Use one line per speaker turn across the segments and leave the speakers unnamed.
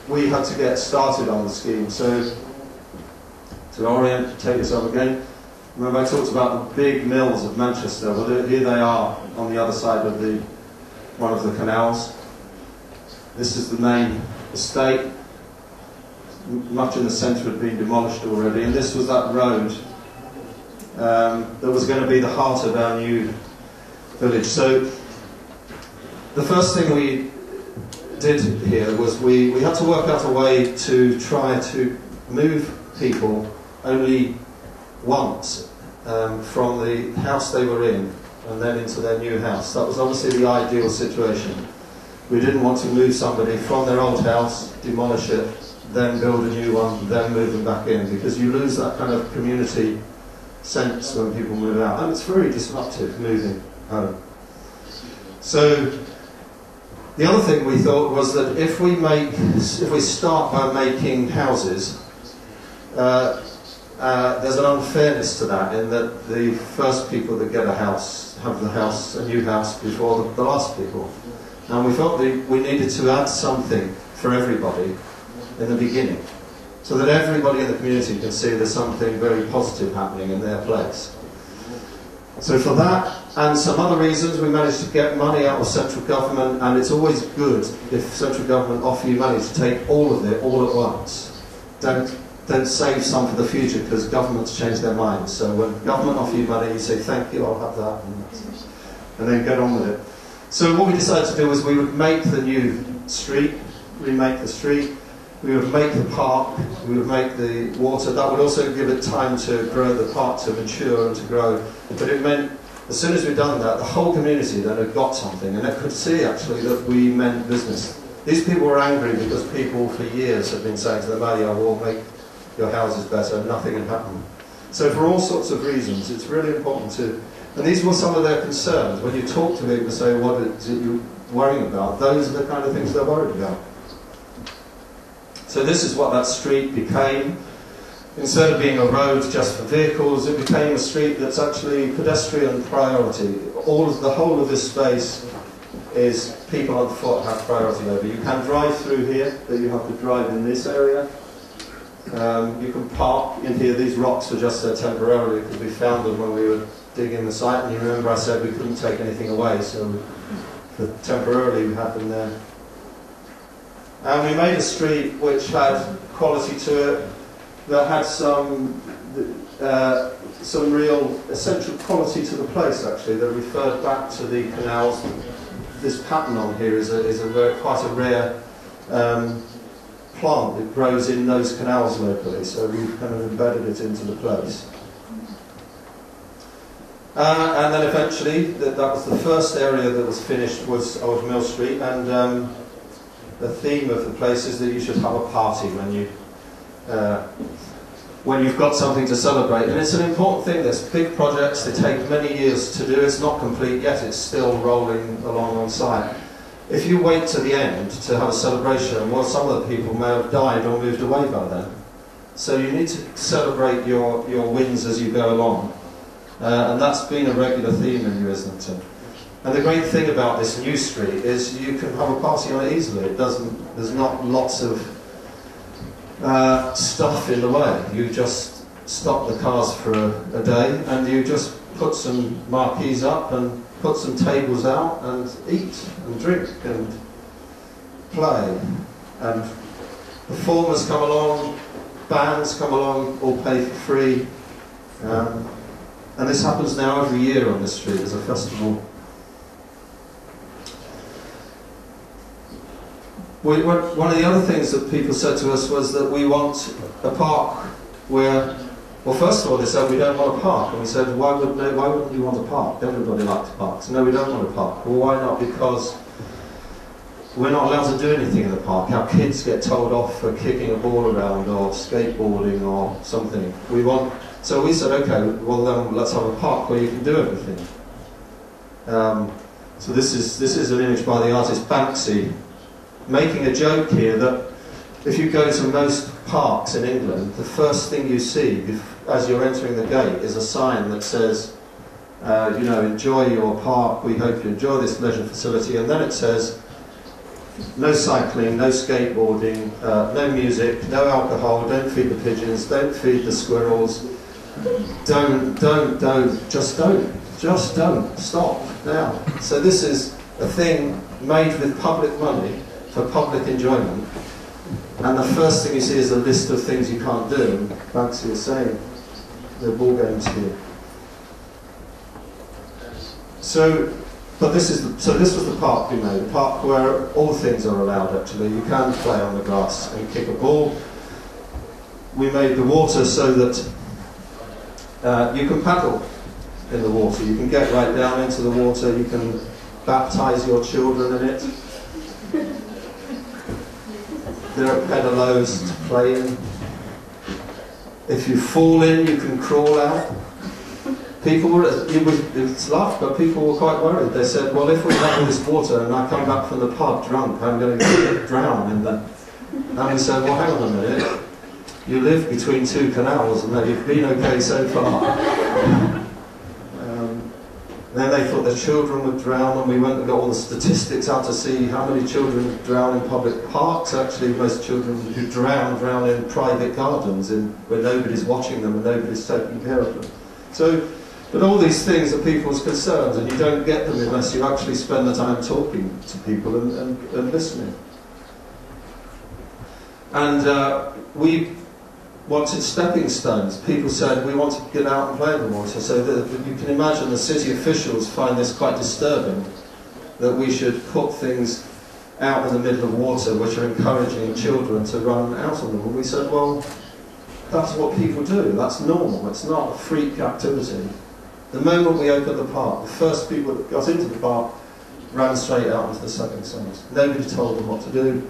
we had to get started on the scheme. So, to take this up again, remember I talked about the big mills of Manchester. Well, here they are on the other side of one of the canals. This is the main estate. Much in the centre had been demolished already, and this was that road that was going to be the heart of our new village. So the first thing we did here was we had to work out a way to try to move people only once from the house they were in and then into their new house. That was obviously the ideal situation. We didn't want to move somebody from their old house, demolish it, then build a new one, then move them back in, because you lose that kind of community sense when people move out, and it's very disruptive moving home. So the other thing we thought was that if we start by making houses, there's an unfairness to that, in that the first people that get a house have a new house before the last people. And we felt that we needed to add something for everybody in the beginning, so that everybody in the community can see there's something very positive happening in their place. So for that and some other reasons, we managed to get money out of central government, and it's always good if central government offer you money to take all of it all at once. Don't save some for the future, because governments change their minds. So when government offer you money, you say thank you, I'll have that, and then get on with it. So what we decided to do was we would make the new street, remake the street, we would make the park, we would make the water. That would also give it time to grow, the park to mature and to grow. But it meant, as soon as we'd done that, the whole community then had got something, and they could see actually that we meant business. These people were angry because people for years had been saying to them, oh yeah, we'll make your houses better, and nothing had happened. So for all sorts of reasons, it's really important to, and these were some of their concerns. When you talk to people and say, what is it you're worrying about? Those are the kind of things they're worried about. So this is what that street became. Instead of being a road just for vehicles, it became a street that's actually pedestrian priority. The whole of this space is people on foot have priority over. You can drive through here, but you have to drive in this area. You can park in here. These rocks were just there temporarily because we found them when we were digging the site. And you remember I said we couldn't take anything away, so temporarily we had them there. And we made a street which had quality to it, that had some real essential quality to the place, actually, that referred back to the canals. This pattern on here is quite a rare plant. It grows in those canals locally, so we've kind of embedded it into the place. And then eventually, that was the first area that was finished, was Old Mill Street, and the theme of the place is that you should have a party when you've got something to celebrate. And it's an important thing. There's big projects, they take many years to do. It's not complete yet, it's still rolling along on site. If you wait to the end to have a celebration, well, some of the people may have died or moved away by then. So you need to celebrate your wins as you go along. And that's been a regular theme in Nью-Айлингтон. And the great thing about this new street is you can have a party on it easily. There's not lots of stuff in the way. You just stop the cars for a day, and you just put some marquees up and put some tables out and eat and drink and play. And performers come along, bands come along, all pay for free. And this happens now every year on this street as a festival. One of the other things that people said to us was that we want a park where, well, first of all they said we don't want a park, and we said why wouldn't you want a park? Everybody likes parks. No, we don't want a park. Well, why not? Because we're not allowed to do anything in the park. Our kids get told off for kicking a ball around or skateboarding or something. So we said, okay, well then let's have a park where you can do everything. So this is an image by the artist Banksy, making a joke here that if you go to most parks in England, the first thing you see as you're entering the gate is a sign that says, enjoy your park, we hope you enjoy this leisure facility, and then it says, No cycling, no skateboarding, no music, no alcohol, don't feed the pigeons, don't feed the squirrels. Don't, just don't, stop now. So this is a thing made with public money for public enjoyment. And the first thing you see is a list of things you can't do. And Banksy was saying, the ball games here. So this was the park we made, a park where all things are allowed actually. You can play on the grass and kick a ball. We made the water so that you can paddle in the water. You can get right down into the water. You can baptise your children in it. There are pedalos to play in. If you fall in, you can crawl out. People were, it's laughed, but people were quite worried. They said, well, if we have all this water and I come back from the pub drunk, I'm going to drown in that. And we said, well, hang on a minute. You live between two canals and you've been okay so far. Then they thought their children would drown, and we went and got all the statistics out to see how many children drown in public parks. Actually, most children who drown in private gardens where nobody's watching them and nobody's taking care of them. So, but all these things are people's concerns, and you don't get them unless you actually spend the time talking to people and listening. And we wanted stepping stones. People said, we want to get out and play in the water. So you can imagine the city officials find this quite disturbing, that we should put things out in the middle of water which are encouraging children to run out on them. And we said, well, that's what people do. That's normal. It's not a freak activity. The moment we opened the park, the first people that got into the park ran straight out into the stepping stones. Nobody told them what to do.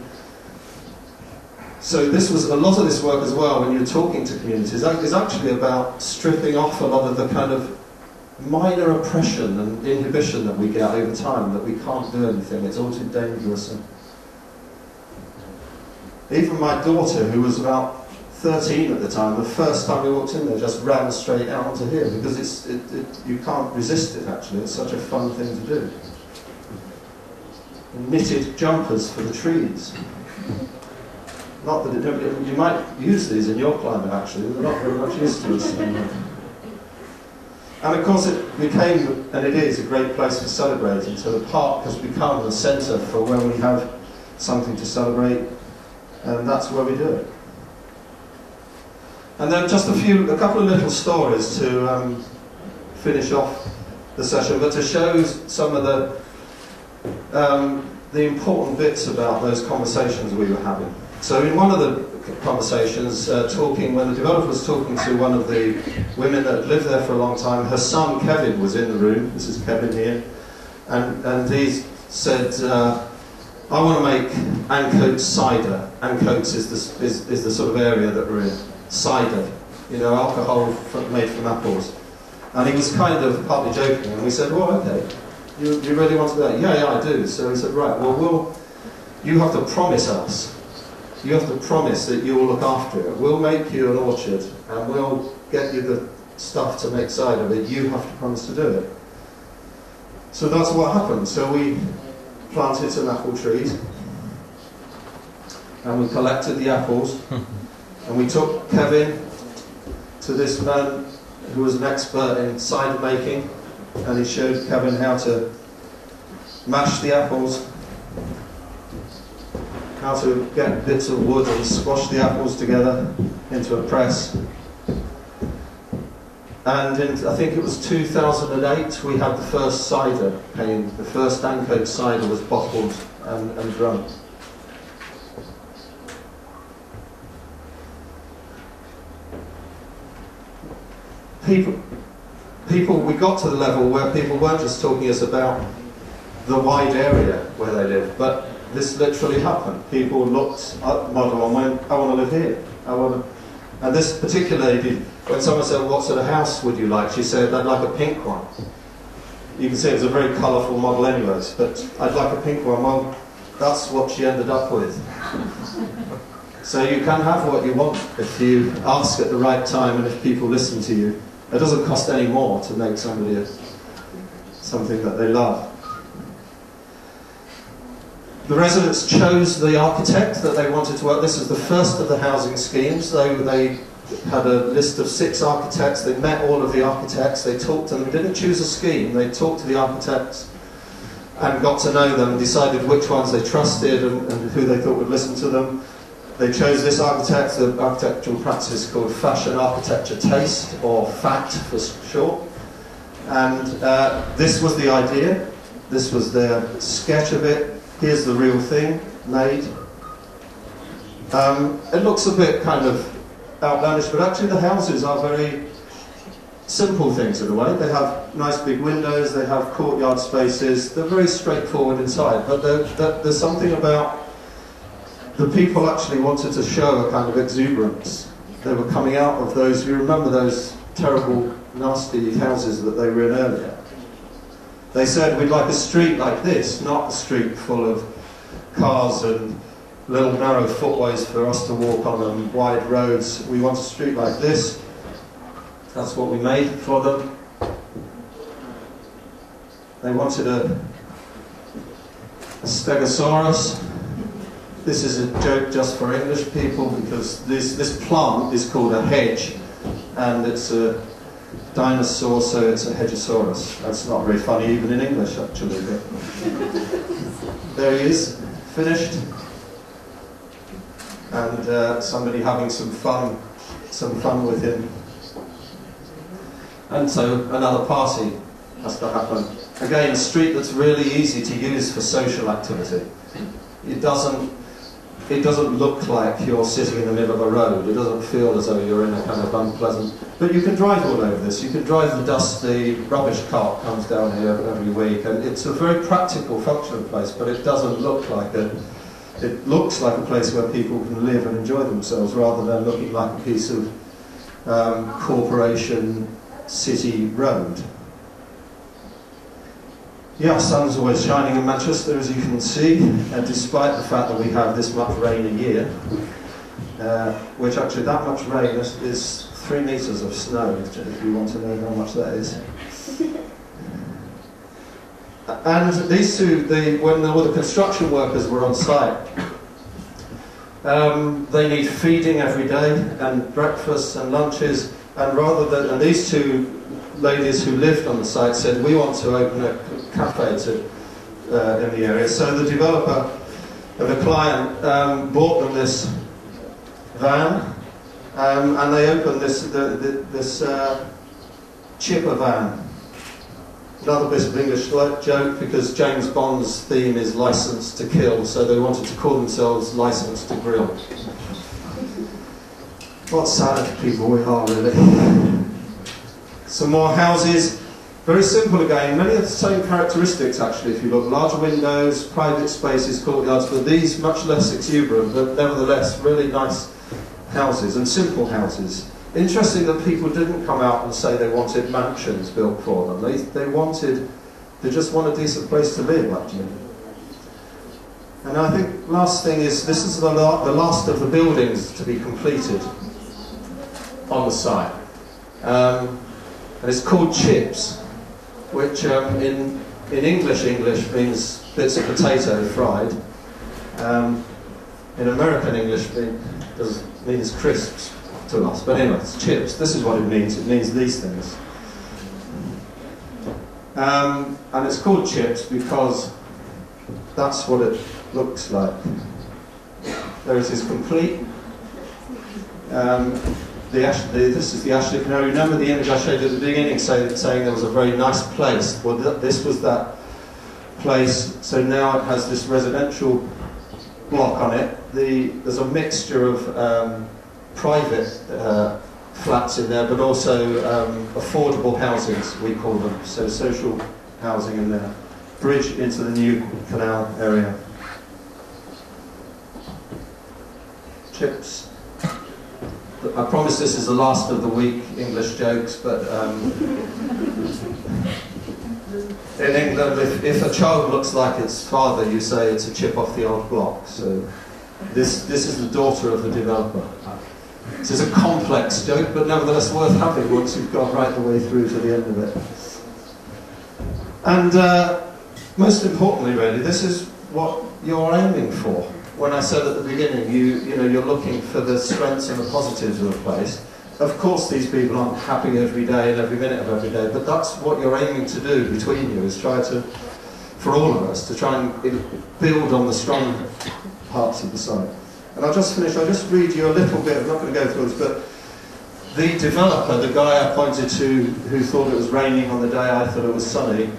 So this was a lot of this work as well, when you're talking to communities, is actually about stripping off a lot of the kind of minor oppression and inhibition that we get over time, that we can't do anything, it's all too dangerous. And even my daughter, who was about 13 at the time, the first time we walked in there, just ran straight out onto here, because you can't resist it actually, it's such a fun thing to do. And knitted jumpers for the trees. Not that you might use these in your climate actually, they're not very much used to us. And of course it became, and it is, a great place for celebrating, so the park has become the centre for when we have something to celebrate, and that's where we do it. And then just a couple of little stories to finish off the session, but to show some of the important bits about those conversations we were having. So in one of the conversations, when the developer was talking to one of the women that lived there for a long time, her son Kevin was in the room. This is Kevin here, and he said, "I want to make Ancoats cider." Ancoats is the sort of area that we're in. Cider, you know, alcohol made from apples. And he was kind of partly joking, and we said, "Well, okay, you really want to do that?" Yeah, I do. So he said, "Right, well, you have to promise us. You have to promise that you will look after it. We'll make you an orchard and we'll get you the stuff to make cider, but you have to promise to do it." So that's what happened. So we planted some apple trees and we collected the apples and we took Kevin to this man who was an expert in cider making, and he showed Kevin how to mash the apples, how to get bits of wood and squash the apples together into a press. And I think it was 2008, we had the first cider cane. The first Ancoats cider was bottled and drunk. People, we got to the level where people weren't just talking to us about the wide area where they live, but this literally happened. People looked at the model and went, "I want to live here. And this particular lady, when someone said, "What sort of house would you like?" she said, "I'd like a pink one." You can see it was a very colourful model anyways, but "I'd like a pink one." Well, that's what she ended up with. So you can have what you want if you ask at the right time and if people listen to you. It doesn't cost any more to make somebody something that they love. The residents chose the architect that they wanted to work. This is the first of the housing schemes. They had a list of 6 architects. They met all of the architects. They talked to them. They didn't choose a scheme. They talked to the architects and got to know them and decided which ones they trusted and who they thought would listen to them. They chose this architect. The architectural practice is called Fashion Architecture Taste, or FAT for short. And this was the idea. This was their sketch of it. Here's the real thing made. It looks a bit kind of outlandish, but actually the houses are very simple things in a way. They have nice big windows, they have courtyard spaces, they're very straightforward inside, but there's something about the people actually wanted to show a kind of exuberance. They were coming out of those, you remember those terrible, nasty houses that they were in earlier. They said, we'd like a street like this, not a street full of cars and little narrow footways for us to walk on and wide roads. We want a street like this. That's what we made for them. They wanted a stegosaurus. This is a joke just for English people, because this plant is called a hedge, and it's a dinosaur, so it's a hedgeosaurus. That's not very funny even in English, actually. But there he is, finished. And somebody having some fun with him. And so another party has to happen. Again, a street that's really easy to use for social activity. It doesn't look like you're sitting in the middle of a road. It doesn't feel as though you're in a kind of unpleasant... But you can drive all over this. You can drive the dusty rubbish cart comes down here every week, and it's a very practical, functional place, but it doesn't look like a... It looks like a place where people can live and enjoy themselves, rather than looking like a piece of corporation city road. Yeah, sun's always shining in Manchester, as you can see, despite the fact that we have this much rain a year, which actually that much rain is 3 meters of snow, if you want to know how much that is. And these two, when all the construction workers were on site, they need feeding every day, and breakfasts and lunches, and these two ladies who lived on the site said, we want to open a cafe in the area. So the developer and the client bought them this van, and they opened this chipper van. Another bit of English joke, because James Bond's theme is License to Kill, so they wanted to call themselves License to Grill. What sad people we are, really. Some more houses, very simple again, many of the same characteristics actually, if you look. Large windows, private spaces, courtyards, but these much less exuberant, but nevertheless really nice houses, and simple houses. Interesting that people didn't come out and say they wanted mansions built for them. They just want a decent place to live, actually. And I think last thing is, this is the last of the buildings to be completed on the site. And it's called chips, which in English means bits of potato fried. In American English means crisps to us, but anyway, it's chips. This is what it means. It means these things. And it's called chips because that's what it looks like. There it is, complete. This is the Ashley Canary. Remember the image I showed you at the beginning saying there was a very nice place? Well, this was that place. So now it has this residential block on it. There's a mixture of private flats in there, but also affordable housings, we call them. So social housing in there. Bridge into the new canal area. Chips. I promise this is the last of the week English jokes, but in England, if a child looks like its father, you say it's a chip off the old block. So this is the daughter of the developer. This is a complex joke, but nevertheless worth having once you've got right the way through to the end of it. And most importantly, really, this is what you're aiming for. When I said at the beginning, you know, you're looking for the strengths and the positives of the place. Of course, these people aren't happy every day and every minute of every day, but that's what you're aiming to do between you, is try to, for all of us, to try and build on the strong parts of the site. And I'll just finish, I'll just read you a little bit, I'm not going to go through this, but the developer, the guy I pointed to who thought it was raining on the day I thought it was sunny,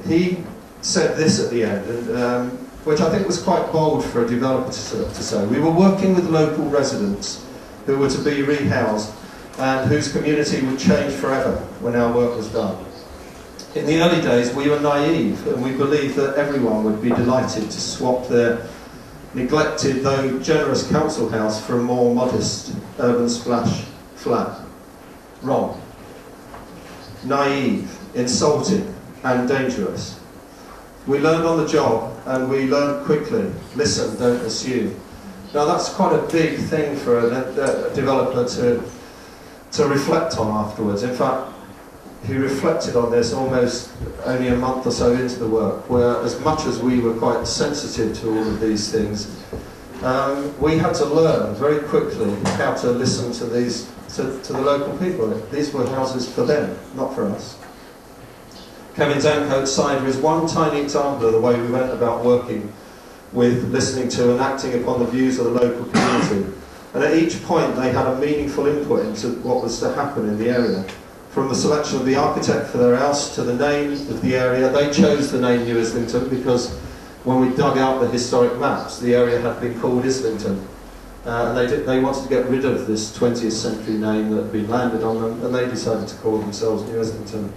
he said this at the end, and, which I think was quite bold for a developer to say. We were working with local residents who were to be rehoused and whose community would change forever when our work was done. In the early days, we were naive and we believed that everyone would be delighted to swap their neglected, though generous council house for a more modest urban splash flat. Wrong. Naive, insulting and dangerous. We learned on the job and we learned quickly. Listen, don't assume. Now that's quite a big thing for a developer to reflect on afterwards. In fact, he reflected on this almost only a month or so into the work, where as much as we were quite sensitive to all of these things, we had to learn very quickly how to listen to the local people. These were houses for them, not for us. Kevin's Ancoat cider is one tiny example of the way we went about working with listening to and acting upon the views of the local community. And at each point they had a meaningful input into what was to happen in the area. From the selection of the architect for their house to the name of the area. They chose the name Nью-Айлингтон because when we dug out the historic maps, the area had been called Islington. And they wanted to get rid of this 20th century name that had been landed on them, and they decided to call themselves Nью-Айлингтон.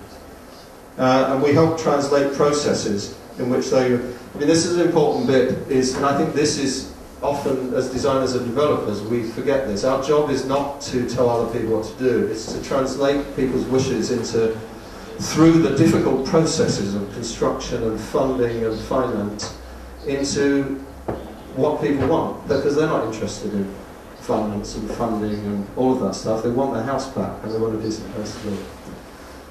And we helped translate processes in which they, I mean, this is an important bit, and I think this is often, as designers and developers, we forget this. Our job is not to tell other people what to do, it's to translate people's wishes through the difficult processes of construction and funding and finance, into what people want, because they're not interested in finance and funding and all of that stuff. They want their house back and they want a decent place to live.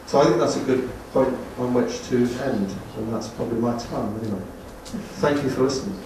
So I think that's a good point on which to end, and that's probably my time anyway. Thank you for listening.